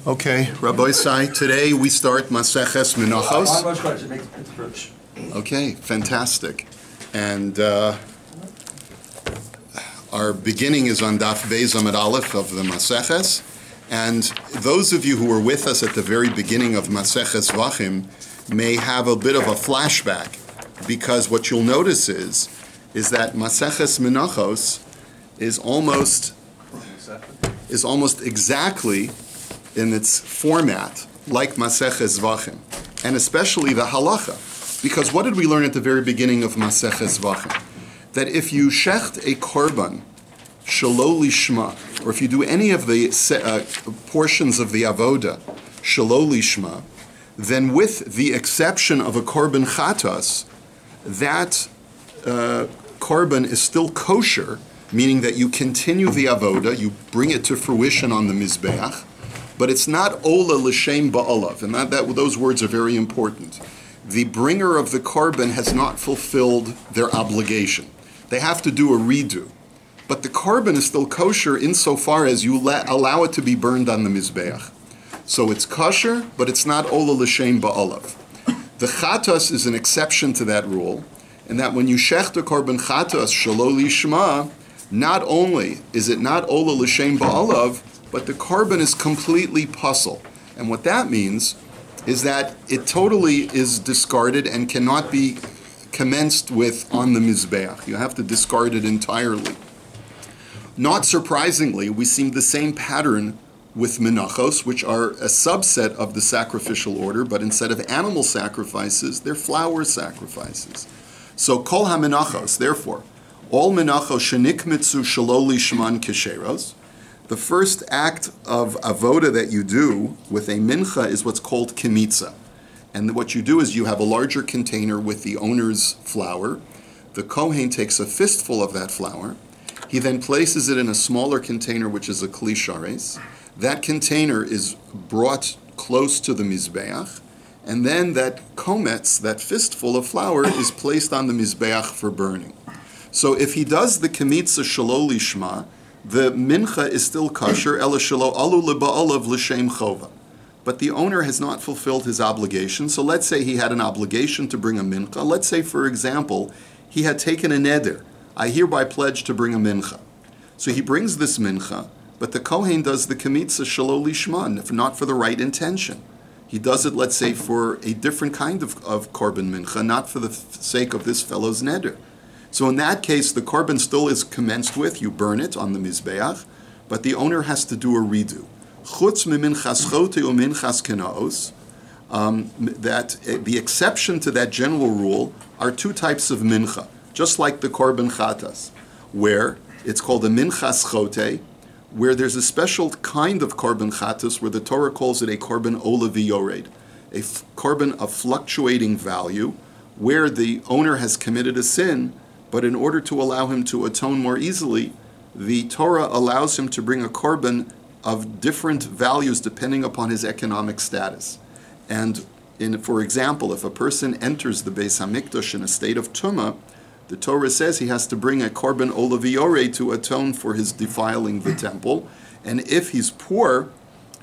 Okay, Rabbi Sai, today we start Maseches Menachos. Okay, fantastic. And our beginning is on DAF YOMI Menachos of the Maseches. And those of you who were with us at the very beginning of Maseches Vachim may have a bit of a flashback, because what you'll notice is that Maseches Menachos is almost exactly in its format like Maseches Vachim, and especially the halacha. Because what did we learn at the very beginning of Maseches Vachim? That if you shecht a korban shelo lishma, or if you do any of the portions of the avoda shelo lishma, then with the exception of a korban chatas, that korban is still kosher, meaning that you continue the avoda, you bring it to fruition on the mizbeach, but it's not ola l'shem ba'olav, and those words are very important. The bringer of the korban has not fulfilled their obligation. They have to do a redo. But the korban is still kosher insofar as you allow it to be burned on the mizbeach. So it's kosher, but it's not ola l'shem ba'olav. The chatas is an exception to that rule, and that when you shecht a korban chatas shelo lishma, not only is it not ola l'shem ba'olav, but the korban is completely puzzle. And what that means is that it totally is discarded and cannot be commenced with on the mizbeach. You have to discard it entirely. Not surprisingly, we see the same pattern with menachos, which are a subset of the sacrificial order, but instead of animal sacrifices, they're flower sacrifices. So kol ha-menachos, therefore, all menachos shenikmitzu shelo lishman kesheros. The first act of avoda that you do with a mincha is what's called kemitza. And what you do is you have a larger container with the owner's flour. The kohen takes a fistful of that flour. He then places it in a smaller container, which is a kli shares. That container is brought close to the mizbeach, and then that kometz, that fistful of flour, is placed on the mizbeach for burning. So if he does the kemitza shelo lishma, the mincha is still kosher, ela shelo alu leba'olav l'shem chova. But the owner has not fulfilled his obligation. So let's say he had an obligation to bring a mincha. Let's say, for example, he had taken a neder. I hereby pledge to bring a mincha. So he brings this mincha, but the kohen does the kemitza shelo lishma, not for the right intention. He does it, let's say, for a different kind of korban mincha, not for the sake of this fellow's neder. So in that case, the korban still is commenced with, you burn it on the mizbeach, but the owner has to do a redo. Chutz miminchas chote uminchas kenaos, that the exception to that general rule are two types of mincha, just like the korban chatas, where it's called a minchas chote, where there's a special kind of korban chatas where the Torah calls it a korban ola v'yored, a korban of fluctuating value, where the owner has committed a sin, but in order to allow him to atone more easily, the Torah allows him to bring a korban of different values depending upon his economic status. And for example, if a person enters the Beis HaMikdash in a state of tumah, the Torah says he has to bring a korban ola v'yoreh to atone for his defiling the temple. And if he's poor,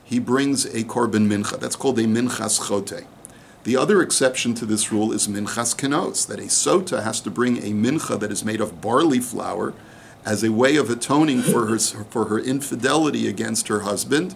he brings a korban mincha. That's called a minchas chote. The other exception to this rule is minchas kenos, that a sota has to bring a mincha that is made of barley flour as a way of atoning for her infidelity against her husband.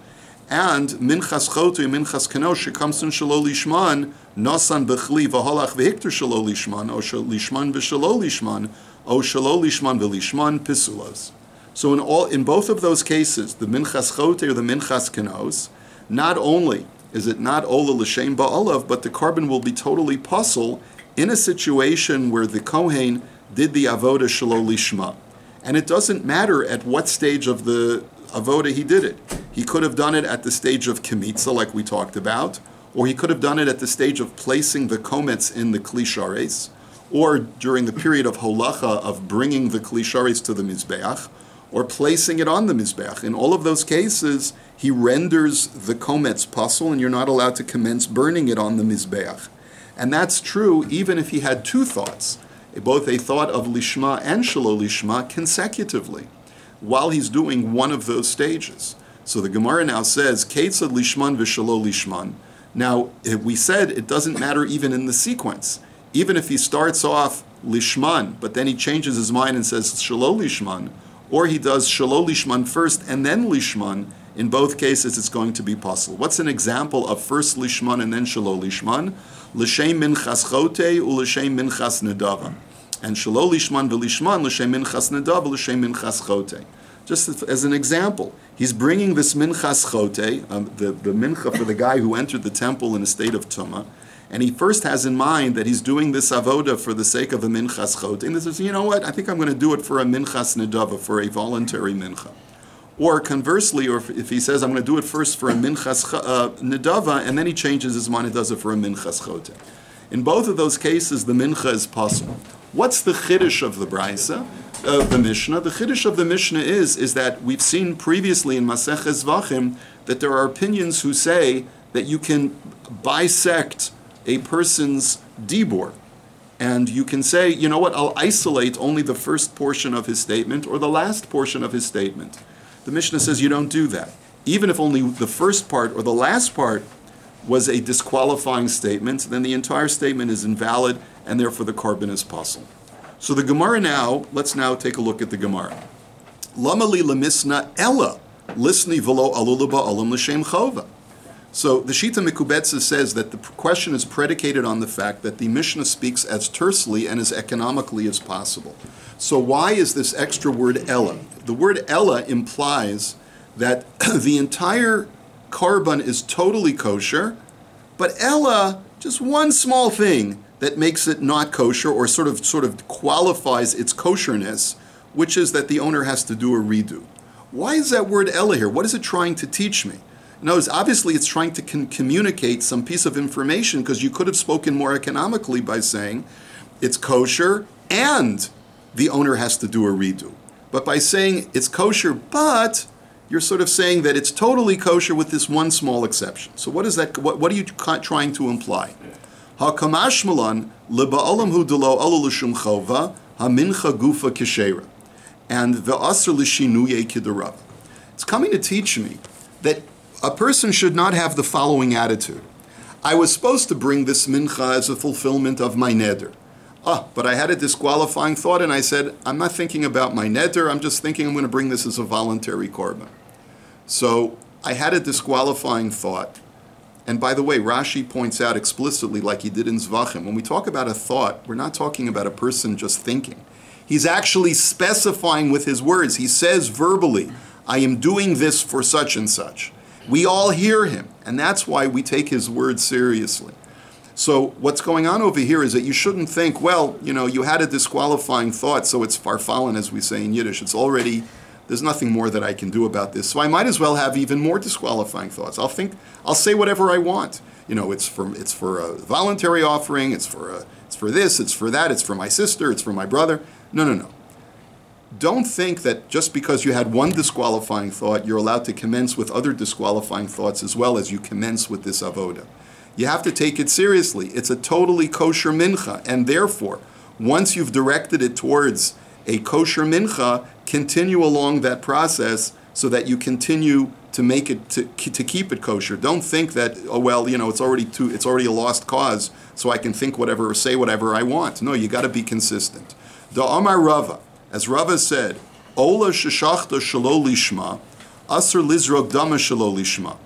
And minchas chote, minchas kenos, shekamsun shelo lishman, nosan bechli v'holach v'hikter shelo lishman, o lishman v'shelo lishman, o shelo lishman v'lishman pisulos. So in both of those cases, the minchas chote or the minchas kenos, not only is it not ola l'shem ba'olav, but the korban will be totally puzzle in a situation where the kohen did the avoda shelo lishma. And it doesn't matter at what stage of the avoda he did it. He could have done it at the stage of kemitza, like we talked about, or he could have done it at the stage of placing the kometz in the kli shares, or during the period of holacha of bringing the kli shares to the mizbeach, or placing it on the mizbeach. In all of those cases, he renders the kometz puzzle, and you're not allowed to commence burning it on the mizbeach. And that's true even if he had two thoughts, both a thought of lishma and shelo lishma consecutively, while he's doing one of those stages. So the Gemara now says, Keitzad lishman v'shalo lishman. Now, we said it doesn't matter even in the sequence. Even if he starts off lishman, but then he changes his mind and says shalo lishman, or he does shalo lishman first and then lishman, in both cases it's going to be possible. What's an example of first lishman and then shalo lishman? L'shem minchas chote u'l'shem minchas nedava. And shalo lishman v'lishman l'shem minchas nedava l'shem minchas chote. Just as an example, he's bringing this minchas chote, the mincha for the guy who entered the temple in a state of tumah, and he first has in mind that he's doing this avoda for the sake of a minchas chote. And he says, you know what, I think I'm going to do it for a minchas nedava, for a voluntary mincha. Or conversely, or if he says, I'm going to do it first for a minchas nedava, and then he changes his mind and does it for a minchas chote. In both of those cases, the mincha is possible. What's the chiddush of the brisa, of the Mishnah? The chiddush of the Mishnah is that we've seen previously in Maseches Zvachim that there are opinions who say that you can bisect a person's dibur. And you can say, you know what, I'll isolate only the first portion of his statement or the last portion of his statement. The Mishnah says you don't do that. Even if only the first part or the last part was a disqualifying statement, then the entire statement is invalid, and therefore the korban is possible. So the Gemara now, let's now take a look at the Gemara. Lama li lemisna ella lisni v'lo alula ba'olam l'shem chova. So the Shita Mikubetza says that the question is predicated on the fact that the Mishnah speaks as tersely and as economically as possible. So why is this extra word ella? The word ella implies that the entire korban is totally kosher, but ella, just one small thing that makes it not kosher or sort of qualifies its kosherness, which is that the owner has to do a redo. Why is that word ella here? What is it trying to teach me? Notice, obviously it's trying to communicate some piece of information, because you could have spoken more economically by saying it's kosher and the owner has to do a redo. But by saying it's kosher, but you're sort of saying that it's totally kosher with this one small exception. So what is that? What are you trying to imply? Ha-kamashmalan leba'olam hu delo alu l'shum chova ha-mincha gufa keshera and ve'asr l'shinuye k'derav. It's coming to teach me that a person should not have the following attitude. I was supposed to bring this mincha as a fulfillment of my neder. But I had a disqualifying thought and I said, I'm not thinking about my neder, I'm just thinking I'm going to bring this as a voluntary korban. So I had a disqualifying thought. And by the way, Rashi points out explicitly, like he did in Zvachim, when we talk about a thought, we're not talking about a person just thinking. He's actually specifying with his words. He says verbally, I am doing this for such and such. We all hear him, and that's why we take his words seriously. So what's going on over here is that you shouldn't think, well, you know, you had a disqualifying thought, so it's farfallen, as we say in Yiddish. It's already, there's nothing more that I can do about this. So I might as well have even more disqualifying thoughts. I'll say whatever I want. You know, it's for a voluntary offering, it's for this, it's for that, it's for my sister, it's for my brother. No. Don't think that just because you had one disqualifying thought, you're allowed to commence with other disqualifying thoughts as well as you commence with this avoda. You have to take it seriously. It's a totally kosher mincha, and therefore, once you've directed it towards a kosher mincha, continue along that process so that you continue to make it to keep it kosher. Don't think that, oh well, you know, it's already a lost cause, so I can think whatever or say whatever I want. No, you got to be consistent. Da Amar Rava, as Rava said, Ola sheshachta shelo lishma, asur lizrok dama shelo lishma.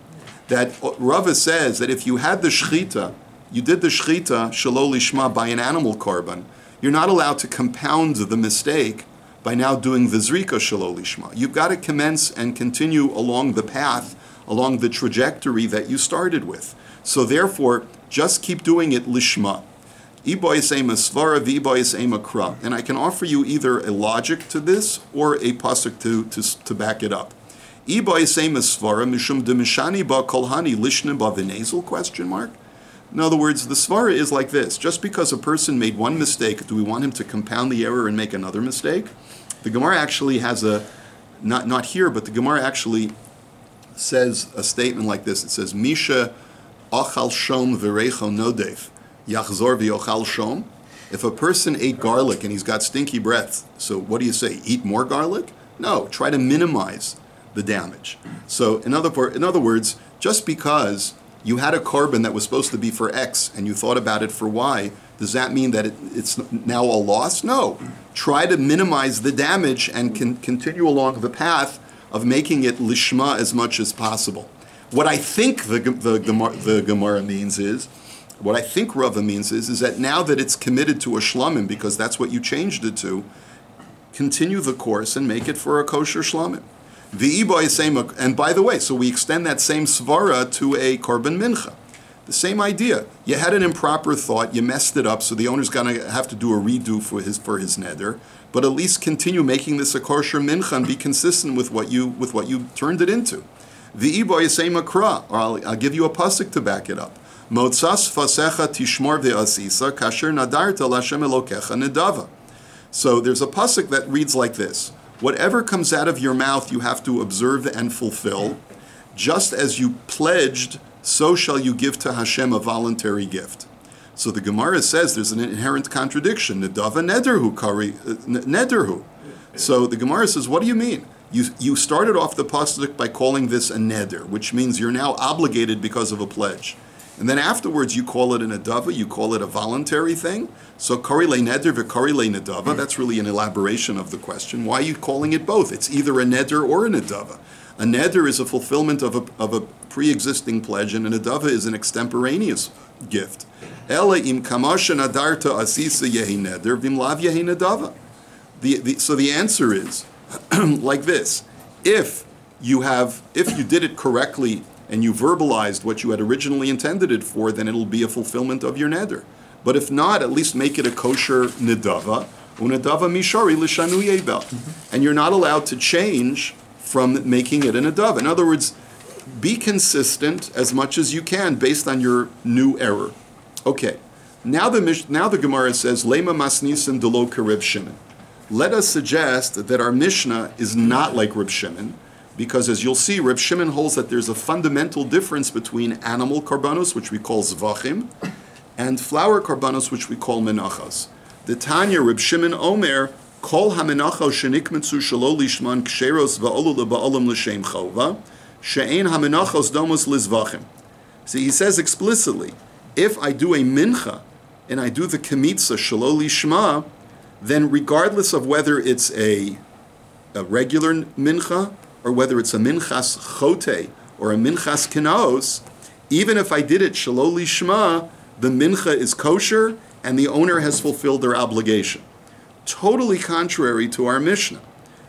That Rava says that if you had the shechita, you did the shechita shelo lishma by an animal korban, you're not allowed to compound the mistake by now doing the zrika shelo lishma. You've got to commence and continue along the path, along the trajectory that you started with. So therefore, just keep doing it lishma. And I can offer you either a logic to this or a pasuk to back it up. In other words, the svara is like this. Just because a person made one mistake, do we want him to compound the error and make another mistake? The Gemara actually has not here, but the Gemara actually says a statement like this. It says, Misha achal shom v'reicho nodev. Yachzor v'yochal shom. If a person ate garlic and he's got stinky breath, so what do you say? Eat more garlic? No, try to minimize the damage. So in other words, just because you had a korban that was supposed to be for X and you thought about it for Y, does that mean that it's now a loss? No. Try to minimize the damage and continue along the path of making it lishma as much as possible. What I think the Gemara means is, what I think Rava means is that now that it's committed to a shlamim, because that's what you changed it to, continue the course and make it for a kosher shlamim. And by the way, so we extend that same svara to a korban mincha. The same idea. You had an improper thought, you messed it up, so the owner's going to have to do a redo for his neder. But at least continue making this a kosher mincha and be consistent with what you turned it into. V'iboy say makra, or I'll give you a pasuk to back it up. Motzas fasecha tishmor ve'asisa kasher nadarta l'Hashem elokecha nedava. So there's a pasuk that reads like this: whatever comes out of your mouth, you have to observe and fulfill. Just as you pledged, so shall you give to Hashem a voluntary gift. So the Gemara says there's an inherent contradiction. Nedava nederhu kari nederhu. So the Gemara says, what do you mean? You started off the pasuk by calling this a neder, which means you're now obligated because of a pledge. And then afterwards you call it an nedava, you call it a voluntary thing. So kari le neder v'kari le nedava, that's really an elaboration of the question. Why are you calling it both? It's either a neder or a nedava. A neder is a fulfillment of a pre-existing pledge, and a nedava is an extemporaneous gift. Ela im kamasha nadarta asisa yehi neder vim lav yehi nedava. So the answer is like this: if you did it correctly and you verbalized what you had originally intended it for, then it'll be a fulfillment of your neder. But if not, at least make it a kosher nedava, unedava mishari l'shanu yebel, and you're not allowed to change from making it a nedava. In other words, be consistent as much as you can based on your new error. Okay, now the Gemara says lema masnisim delo kereb Shimon. Let us suggest that our Mishnah is not like Reb Shimon, because as you'll see, Reb Shimon holds that there's a fundamental difference between animal karbanos, which we call zvachim, and flour karbanos, which we call menachos. The Tanya, Reb Shimon Omer, kol hamenachos shenikmetzu shelo lishman ksheros va'olu leba'olam l'shem chova, she'ein hamenachos domos lizvachim. See, he says explicitly, if I do a mincha, and I do the kemitza shelo lishma, then regardless of whether it's a regular mincha, or whether it's a minchas chote, or a minchas kinaos, even if I did it shelo lishma, the mincha is kosher, and the owner has fulfilled their obligation. Totally contrary to our Mishnah.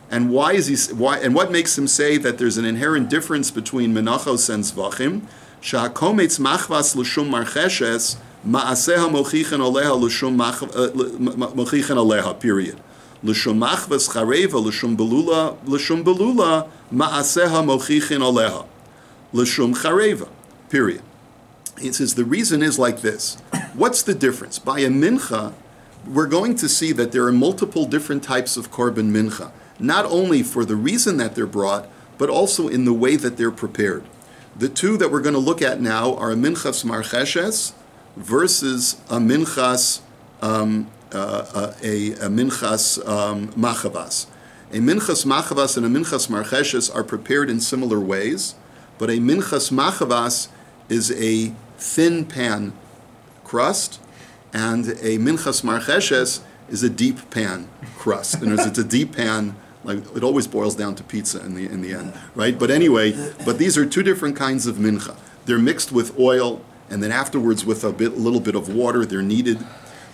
And why what makes him say that there's an inherent difference between menachos and zvachim? Sha'akometz machvas l'shum marcheshes, ma'aseha mochichen aleha l'shum mochichen aleha, period. L'shum machvas chareva l'shum belula, ma'aseha mochichen aleha. L'shum chareva, period. It says the reason is like this. What's the difference? By a mincha, we're going to see that there are multiple different types of korban mincha, not only for the reason that they're brought, but also in the way that they're prepared. The two that we're going to look at now are a minchas marcheshes versus a minchas machavas. A minchas machavas and a minchas marcheshes are prepared in similar ways, but a minchas machavas is a thin pan crust, and a minchas marcheshes is a deep pan crust. And it's a deep pan, like it always boils down to pizza in the end, right? But anyway, these are two different kinds of mincha. They're mixed with oil, and then afterwards with a little bit of water. They're kneaded.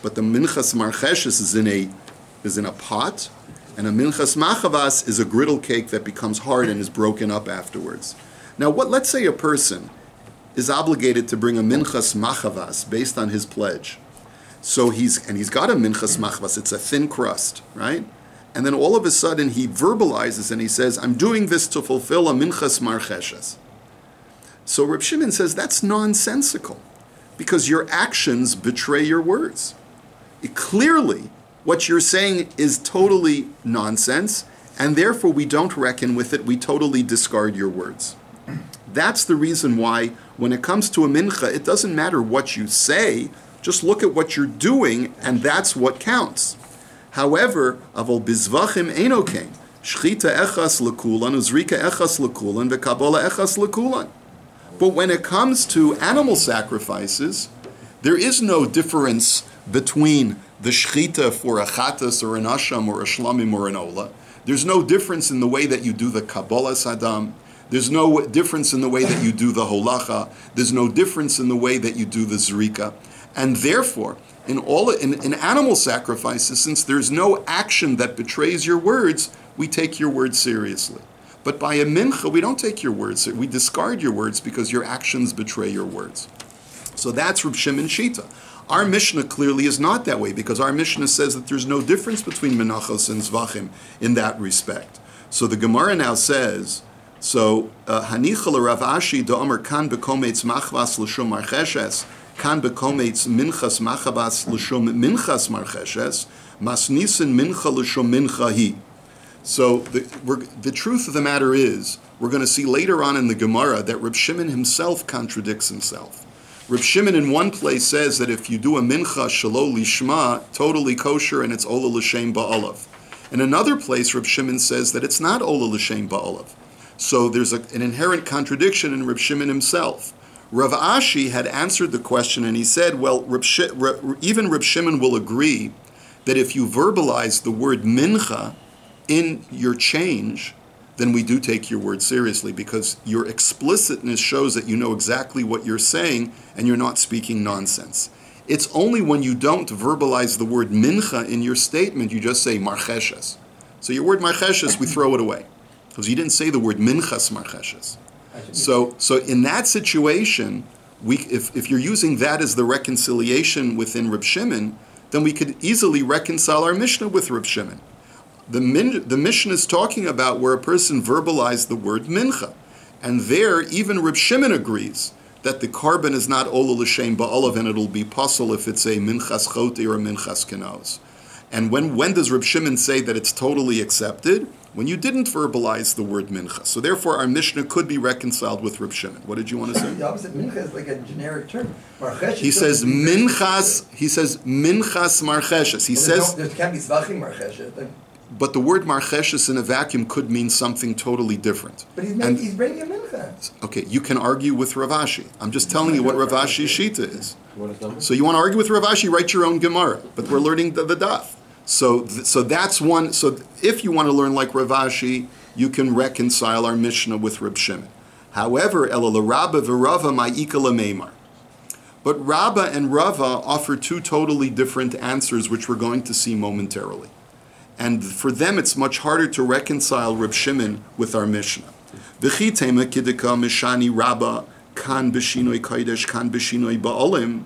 But the minchas marcheshes is in a pot, and a minchas machavas is a griddle cake that becomes hard and is broken up afterwards. Now, let's say a person is obligated to bring a minchas machavas based on his pledge. So he's got a minchas machavas. It's a thin crust, right? And then all of a sudden he verbalizes and he says, I'm doing this to fulfill a minchas marcheshes. So Reb Shimon says that's nonsensical, because your actions betray your words. Clearly, what you're saying is totally nonsense, and therefore we don't reckon with it. We totally discard your words. That's the reason why when it comes to a mincha, it doesn't matter what you say, just look at what you're doing, and that's what counts. However, avol bizvachim eino kain. Shchita echas lekulan, uzrika echas lekulan, v'kabola echas lekulan. But when it comes to animal sacrifices, there is no difference between the shchita for a chatas or an asham or a shlamim or an ola. There's no difference in the way that you do the kabbalah sadam. There's no difference in the way that you do the holacha. There's no difference in the way that you do the zrika. And therefore, in animal sacrifices, since there's no action that betrays your words, we take your words seriously. But by a mincha, we don't take your words. We discard your words because your actions betray your words. So that's Reb Shimon Shita. Our Mishnah clearly is not that way, because our Mishnah says that there's no difference between menachos and zvachim in that respect. So the Gemara now says, Hanicha Rav Ashi da'omer kan bekometz machvas l'shum marcheshes, kan bekometz minchas machabas l'shum minchas marcheshes, masnisin mincha l'shum mincha hi. So the truth of the matter is, we're going to see later on in the Gemara that Reb Shimon himself contradicts himself. Reb Shimon in one place says that if you do a mincha shelo lishma, totally kosher and it's ola l'shem ba'olav. In another place, Reb Shimon says that it's not ola l'shem ba'olav. So there's an inherent contradiction in Reb Shimon himself. Rav Ashi had answered the question and he said, well, even Reb Shimon will agree that if you verbalize the word mincha in your change, then we do take your word seriously, because your explicitness shows that you know exactly what you're saying and you're not speaking nonsense. It's only when you don't verbalize the word mincha in your statement, you just say marcheshes. So your word marcheshes, we throw it away, because you didn't say the word minchas marcheshes. So in that situation, if you're using that as the reconciliation within Reb Shimon, then we could easily reconcile our Mishnah with Reb Shimon. The Mishnah is talking about where a person verbalized the word mincha. And there, even Reb Shimon agrees that the carbon is not ola l'shem ba'olav, and it'll be pasul if it's a minchas chote or a minchas kenaz. And when does Reb Shimon say that it's totally accepted? When you didn't verbalize the word mincha. So therefore, our Mishnah could be reconciled with Reb Shimon. What did you want to say? The opposite, mincha is like a generic term. He says minchas. He says minchas marcheshes. He says there can't be zvachim marcheshes. But the word marcheshes in a vacuum could mean something totally different. But he's bringing a mincha. Okay, you can argue with Rav Ashi. I'm just telling you what Rav Ashi's shita is. So you want to argue with Rav Ashi, write your own Gemara. But we're learning the daf. So that's one. So if you want to learn like Rav Ashi, you can reconcile our Mishnah with Reb Shimon. However, Elul Rabba v'Rava ma'ika l'meimar. But Rabba and Rava offer two totally different answers, which we're going to see momentarily. And for them, it's much harder to reconcile Reb Shimon with our Mishnah. V'chi tema kidika mishani Rabba kan b'shinoi kodesh kan b'shinoi ba'olim.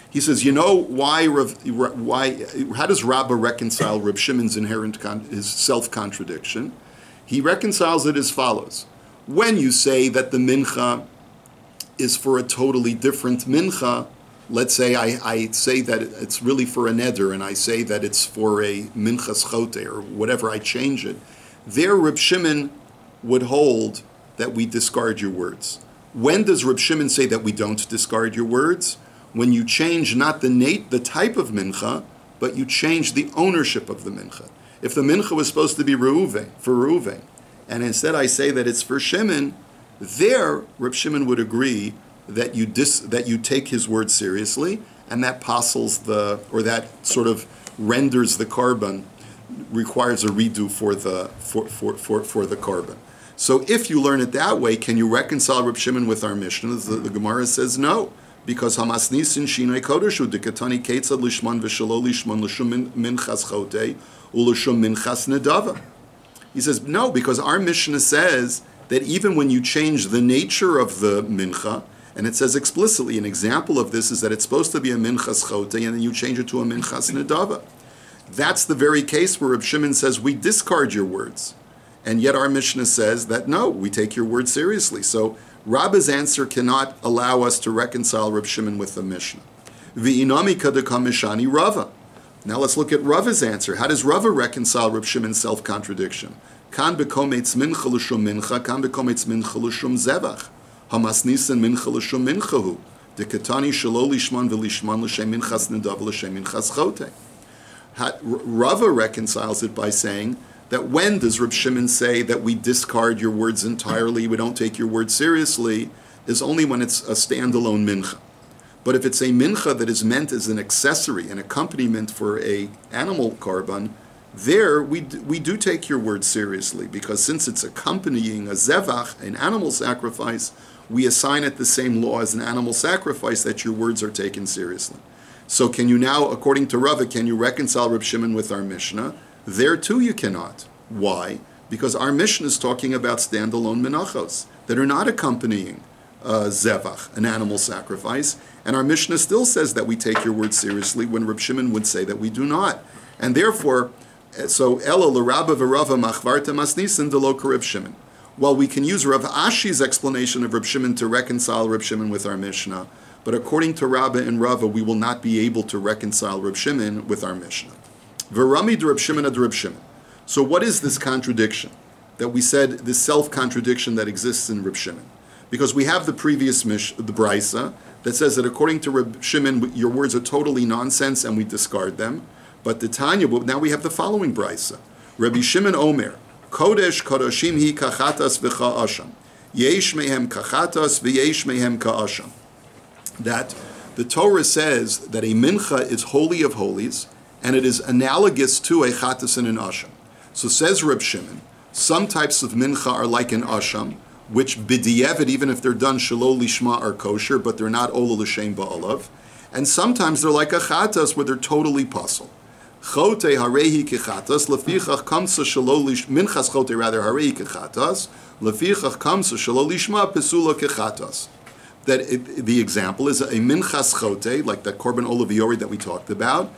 He says, you know why? How does Rabba reconcile Reb Shimon's his self-contradiction? He reconciles it as follows: when you say that the mincha is for a totally different mincha, let's say I say that it's really for a neder, and I say that it's for a minchas chote or whatever, I change it. There, Reb Shimon would hold that we discard your words. When does Reb Shimon say that we don't discard your words? When you change not the type of mincha, but you change the ownership of the mincha. If the mincha was supposed to be for Reuven, and instead I say that it's for Shimon, there Reb Shimon would agree that you take his word seriously, and that that sort of renders the carbon, requires a redo for the carbon. So if you learn it that way, can you reconcile Reb Shimon with our Mishnah? The Gemara says no, because hamasnisin shinoi kodeshu dekatani ketzad lishman v'shelo lishman l'shum minchas chote u'l'shum minchas nedava. He says no, because our Mishnah says that even when you change the nature of the mincha, and it says explicitly, an example of this is that it's supposed to be a minchas chote, and then you change it to a minchas nedava. That's the very case where Reb Shimon says we discard your words, and yet our Mishnah says that no, we take your word seriously. So Rabba's answer cannot allow us to reconcile Reb Shimon with the Mishnah. V'inami kadekam mishani Rava. Now let's look at Rava's answer. How does Rava reconcile Reb Shimon's self-contradiction? Kan bekometz mincha l'shum mincha, kan bekometz mincha l'shum zevach. Hamasnisan mincha l'shum minchahu. Dekatani shelo lishman v'lishman l'shem minchas nedav l'shem minchas chote. Rava reconciles it by saying that when does Reb Shimon say that we discard your words entirely, we don't take your words seriously, is only when it's a standalone mincha. But if it's a mincha that is meant as an accessory, an accompaniment for a animal korban, there we do take your word seriously, because since it's accompanying a zevach, an animal sacrifice, we assign it the same law as an animal sacrifice, that your words are taken seriously. So can you now, according to Rava, can you reconcile Reb Shimon with our Mishnah? There too you cannot. Why? Because our Mishnah is talking about standalone menachos that are not accompanying zevach, an animal sacrifice, and our Mishnah still says that we take your word seriously when Reb Shimon would say that we do not. And therefore, so Ela l'Rabba v'Rava machvarta masnisin delo Reb Shimon. Well, we can use Rav Ashi's explanation of Reb Shimon to reconcile Reb Shimon with our Mishnah, but according to Rabba and Rava, we will not be able to reconcile Reb Shimon with our Mishnah. V'rami de Reb Shimon ad Reb Shimon. So what is this contradiction that we said, this self-contradiction that exists in Reb Shimon? Because we have the previous the Brisa that says that according to Reb Shimon, your words are totally nonsense and we discard them. But the Tanya, now we have the following Brisa. Rabbi Shimon Omer, Kodesh Kodoshim hi kachatas v'cha'asham. Yesh mehem kachatas v'yesh mehem ka'asham. That the Torah says that a mincha is holy of holies, and it is analogous to a chatas and an asham. So says Reb Shimon, some types of mincha are like an asham, which b'di'evet, even if they're done shelo lishma, are kosher, but they're not ola l'shem ba'olav. And sometimes they're like a chatas, where they're totally pasul. Chote harehi kechatas, lefichach kamsa shelo lish, minchas chote rather harehi kechatas, lefichach kamsa shelo lishma pesula kechatas. That the example is a minchas chote, like that korban olaviori that we talked about,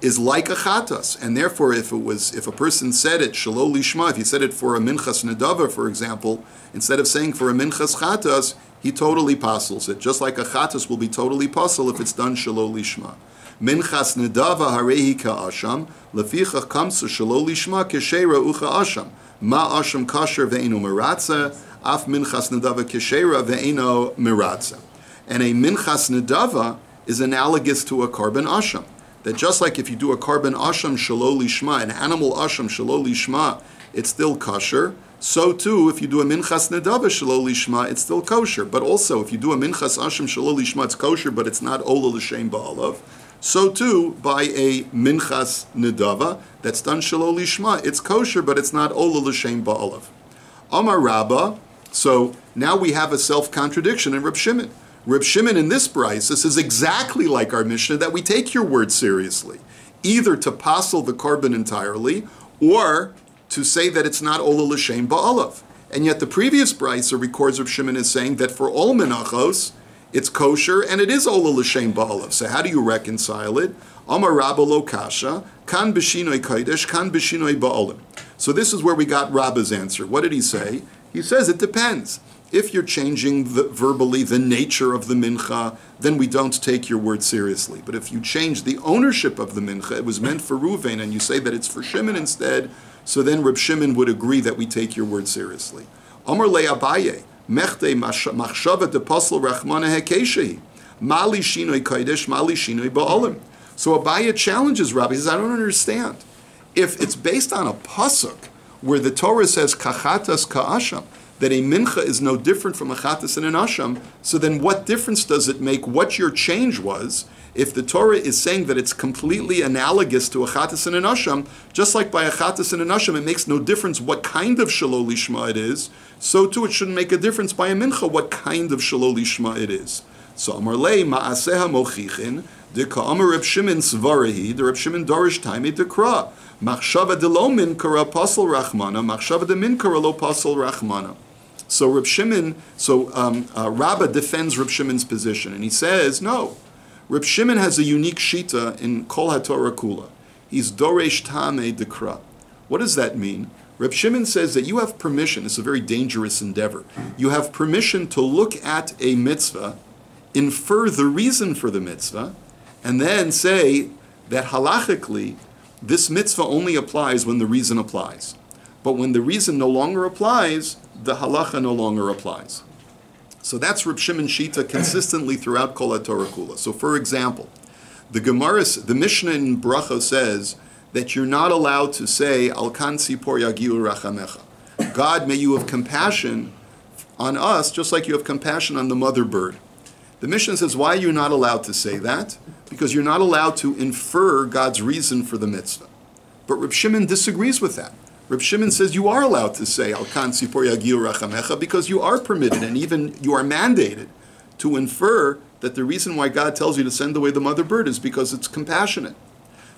is like a chatas, and therefore if a person said it shelo lishma, if he said it for a minchas nedava, for example, instead of saying for a minchas chatas, he totally pasels it, just like a chatas will be totally pasel if it's done shelo lishma. Minchas nedava harehi ka'asham, lefichach kamsa shelo lishma kesheira ucha asham, ma asham kasher ve'enu meratza, af minchas nedava kesheira ve'enu meratza. And a minchas nedava is analogous to a korban asham. That just like if you do a korban asham shelo lishma, an animal asham shelo lishma, it's still kosher. So too, if you do a minchas nedava shelo lishma, it's still kosher. But also, if you do a minchas asham shelo lishma, it's kosher, but it's not ola l'shem ba'alav. So too, by a minchas nedava that's done shelo lishma, it's kosher, but it's not ola l'shem ba'alav. Amar Rabba. So now we have a self-contradiction in Reb Shimon. Reb Shimon in this brisa says exactly like our Mishnah that we take your word seriously, either to pasel the korban entirely or to say that it's not ola l'shem ba'alav. And yet the previous brisa records Reb Shimon as saying that for all menachos it's kosher and it is ola l'shem ba'alav. So how do you reconcile it? Amar Rabba lo kasha, kan b'shinoi kodesh, kan b'shinoi ba'olim. So this is where we got Rabba's answer. What did he say? He says it depends. If you're changing verbally the nature of the mincha, then we don't take your word seriously. But if you change the ownership of the mincha, it was meant for Ruvain, and you say that it's for Shimon instead, so then Reb Shimon would agree that we take your word seriously. Amar le Abaye, mechte machshava de pasel rachmana hekeshehi, mali shinoi kodesh, mali shinoi ba'olim. So Abaye challenges Rabbi. He says, I don't understand. If it's based on a pasuk where the Torah says kachatas ka'asham, that a mincha is no different from a chatas and an asham, so then what difference does it make what your change was if the Torah is saying that it's completely analogous to a chatas and an asham, just like by a chatas and an asham it makes no difference what kind of shelo lishma it is, so too it shouldn't make a difference by a mincha what kind of shelo lishma it is. So Amar lei ma'aseha mochichin, de ka'amar Reb Shimon svarahi, de Reb Shimon dorish taimei dekra, machshava de lo min kara pasel rachmana, machshava de min kara lo pasel rachmana. So Reb Shimon, Rabbah defends Reb Shimon's position, and he says, no, Reb Shimon has a unique shita in Kol HaTorah Kula. He's doresh tamei dekra. What does that mean? Reb Shimon says that you have permission, it's a very dangerous endeavor, you have permission to look at a mitzvah, infer the reason for the mitzvah, and then say that halachically, this mitzvah only applies when the reason applies. But when the reason no longer applies, the halacha no longer applies. So that's Reb Shimon Shita consistently throughout Kol HaTorah Kula. So for example, the Mishnah in Bracha says that you're not allowed to say, Al kan tzipor yagiu rachamecha. God, may you have compassion on us, just like you have compassion on the mother bird. The Mishnah says, why are you not allowed to say that? Because you're not allowed to infer God's reason for the mitzvah. But Reb Shimon disagrees with that. Reb Shimon says you are allowed to say, Al kan tzipor yagiu rachamecha, because you are permitted, and even you are mandated to infer that the reason why God tells you to send away the mother bird is because it's compassionate.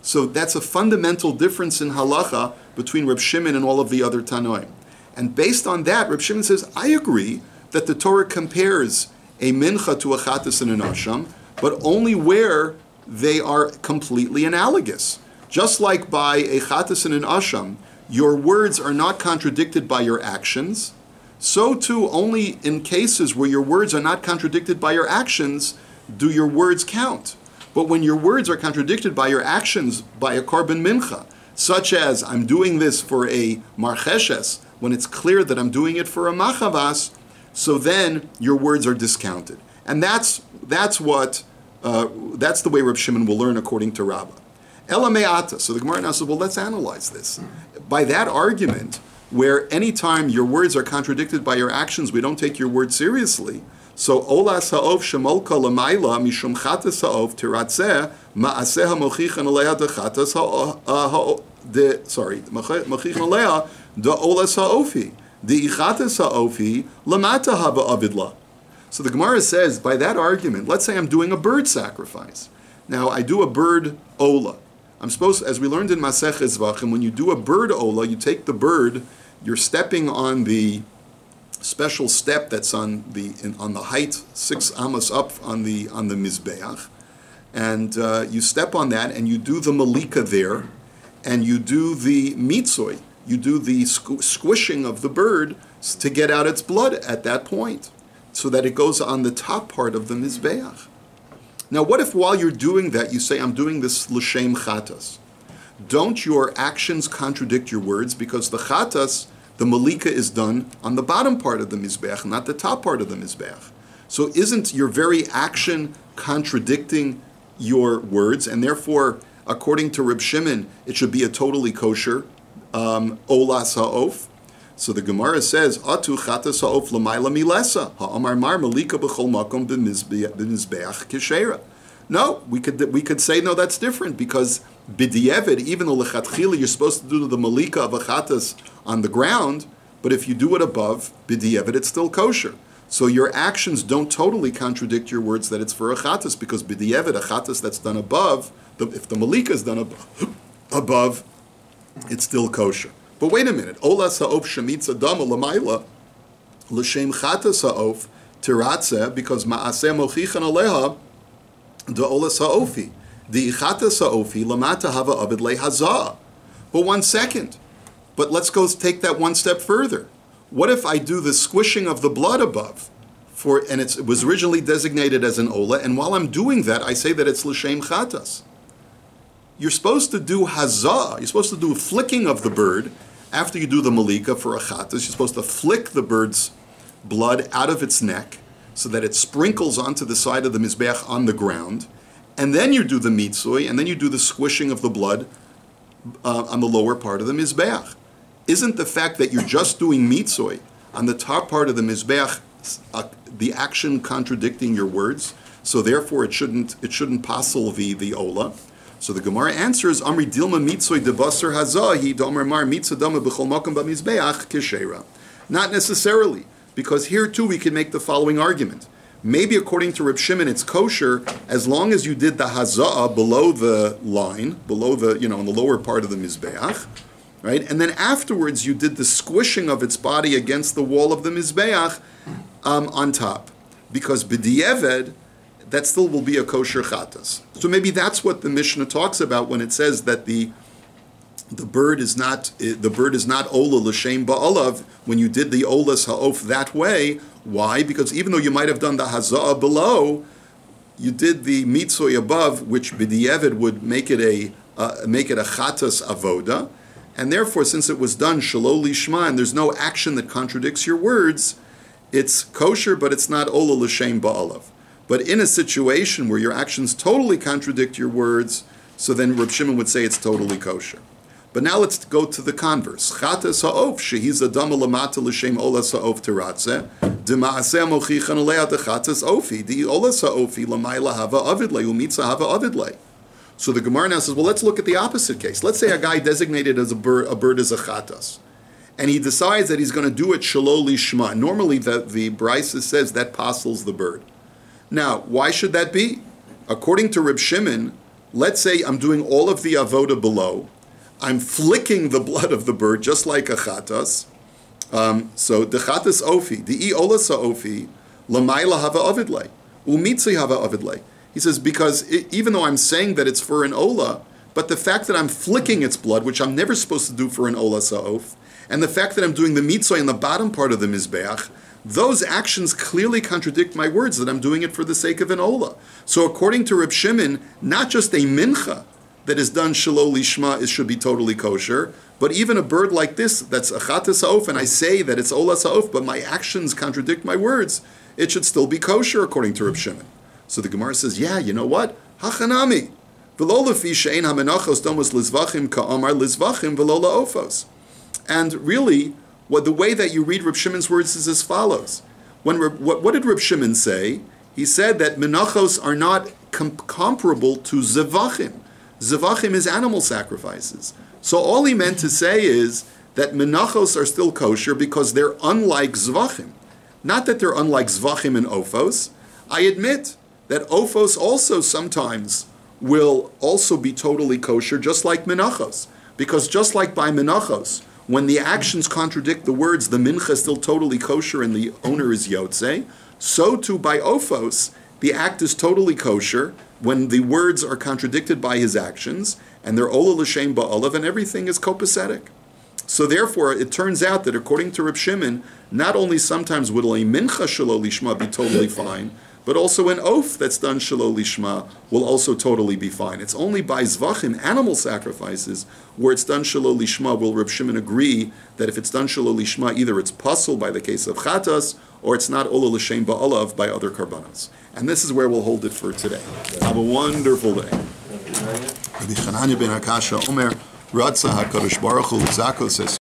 So that's a fundamental difference in halacha between Reb Shimon and all of the other Tanoim. And based on that, Reb Shimon says, I agree that the Torah compares a mincha to a chatas and an asham, but only where they are completely analogous. Just like by a chatas and an asham, your words are not contradicted by your actions, so too only in cases where your words are not contradicted by your actions do your words count. But when your words are contradicted by your actions by a korban mincha, such as I'm doing this for a marcheshes, when it's clear that I'm doing it for a machavas, so then your words are discounted. And that's the way Reb Shimon will learn according to Rabbah. Ela me'ata. So the Gemara now says, well, let's analyze this. By that argument, where any time your words are contradicted by your actions, we don't take your words seriously. So olas ha'ov shemolka l'mayla mishum chatas ha'ov tiratzeh ma'aseh ha'mochichan aleha dechatas mochichan aleha de'olas ha'ofi de'ichatas ha'ofi lamata haba avidla. So the Gemara says, by that argument, let's say I'm doing a bird sacrifice. Now I do a bird ola. I'm supposed, as we learned in Maseches Zvachim, when you do a bird ola, you take the bird, you're stepping on the special step that's on the height 6 amos up on the mizbeach, and you step on that and you do the malika there, and you do the mitzoi, you do the squishing of the bird to get out its blood at that point, so that it goes on the top part of the mizbeach. Now, what if while you're doing that you say, I'm doing this l'shem chatas? Don't your actions contradict your words? Because the chatas, the malika, is done on the bottom part of the mizbeach, not the top part of the mizbeach. So isn't your very action contradicting your words? And therefore, according to Reb Shimon, it should be a totally kosher olas ha'of. So the Gemara says, Atu chatas ha'of l'mayla milesa ha'amar mar malika b'chol makom b'mizbeach keshera. No, we could say no, that's different, because b'di'evid, even though lechatchila you're supposed to do the malika of a chatas on the ground, but if you do it above b'di'evid, it's still kosher. So your actions don't totally contradict your words that it's for a chatas, because b'di'evid, a chatas that's done above, if the malika is done above, it's still kosher. But wait a minute. Olas ha'of shemitza dama l'mayla l'shem chatas ha'of tiratzeh, because ma'aseh mochichan aleha the olas ha'ofi the chatas ha'ofi lamata hava abed lehazah. But 1 second. But let's go take that one step further. What if I do the squishing of the blood above, and it was originally designated as an ola, and while I'm doing that, I say that it's l'shem chatas? You're supposed to do hazah. You're supposed to do a flicking of the bird after you do the malika for a chatas. You're supposed to flick the bird's blood out of its neck so that it sprinkles onto the side of the mizbeach on the ground, and then you do the mitzui, and then you do the squishing of the blood on the lower part of the mizbeach. Isn't the fact that you're just doing mitzui on the top part of the mizbeach the action contradicting your words? So therefore, it shouldn't passel the ola. So the Gemara answers, Amri dilma mitzoi debasar hazahi domer mar mitzah dama b'chol makom b'mizbeach keshera. Not necessarily, because here too we can make the following argument. Maybe according to Reb Shimon it's kosher as long as you did the hazah below the line, below the, on the lower part of the mizbeach, right? And then afterwards you did the squishing of its body against the wall of the mizbeach on top, because b'di'eved, that still will be a kosher chatas. So maybe that's what the Mishnah talks about when it says that the bird is not ola l'shem ba'alav when you did the olas ha'of that way. Why? Because even though you might have done the hazah below, you did the mitzoi above, which b'di'evid would make it a chatas avoda, and therefore, since it was done shelo lishma and there's no action that contradicts your words, it's kosher, but it's not ola l'shem ba'alav. But in a situation where your actions totally contradict your words, so then Reb Shimon would say it's totally kosher. But now let's go to the converse. Chatas ha'of, shehiz adama lamata l'shem olas ha'of teratze, d'ma'aseh mochichan alea dechatas ofi, di olas ha'ofi l'mayla hava avidle, umitza hava avidle. So the Gemara now says, well, let's look at the opposite case. Let's say a guy designated as a bird as a chatas, and he decides that he's going to do it shelo lishma. Normally the Brisa says that pasels the bird. Now, why should that be? According to Reb Shimon, let's say I'm doing all of the avoda below, I'm flicking the blood of the bird just like a chatas. So the chatas ofi, the I olasa ofi, lamayla hava avidle, umitzi hava avidle. He says, because even though I'm saying that it's for an ola, but the fact that I'm flicking its blood, which I'm never supposed to do for an ola sa'of, and the fact that I'm doing the mitzvah in the bottom part of the mizbeach, those actions clearly contradict my words that I'm doing it for the sake of an ola. So according to Reb Shimon, not just a mincha that is done shelo lishma should be totally kosher, but even a bird like this, that's a chatas ha'of, and I say that it's ola sa'of, but my actions contradict my words, it should still be kosher according to Reb Shimon. So the Gemara says, yeah, you know what? Hachanami. V'lo lefi she'ein hamenachos domos lizvachim ka'amar lizvachim v'lo la'ofos. And really, the way that you read Reb Shimon's words is as follows. What did Reb Shimon say? He said that menachos are not comparable to zevachim. Zevachim is animal sacrifices. So all he meant to say is that menachos are still kosher because they're unlike zvachim. Not that they're unlike zvachim and ophos. I admit that ophos also sometimes will also be totally kosher, just like menachos. Because just like by menachos, when the actions contradict the words, the mincha is still totally kosher and the owner is yotze, so too by ophos, the act is totally kosher when the words are contradicted by his actions, and they're ola l'shem ba'olav, and everything is copacetic. So therefore, it turns out that according to Reb Shimon, not only sometimes will a mincha shelo lishma be totally fine, but also an oath that's done shelo lishma will also totally be fine. It's only by zvachim, animal sacrifices, where it's done shelo lishma will Reb Shimon agree that if it's done shelo lishma, either it's pasul by the case of chatas, or it's not ola l'shem ba'olav by other karbanos. And this is where we'll hold it for today. Have a wonderful day. Rabbi Hananya ben Akasha Omer, Radza HaKadosh Baruch Hu Zakos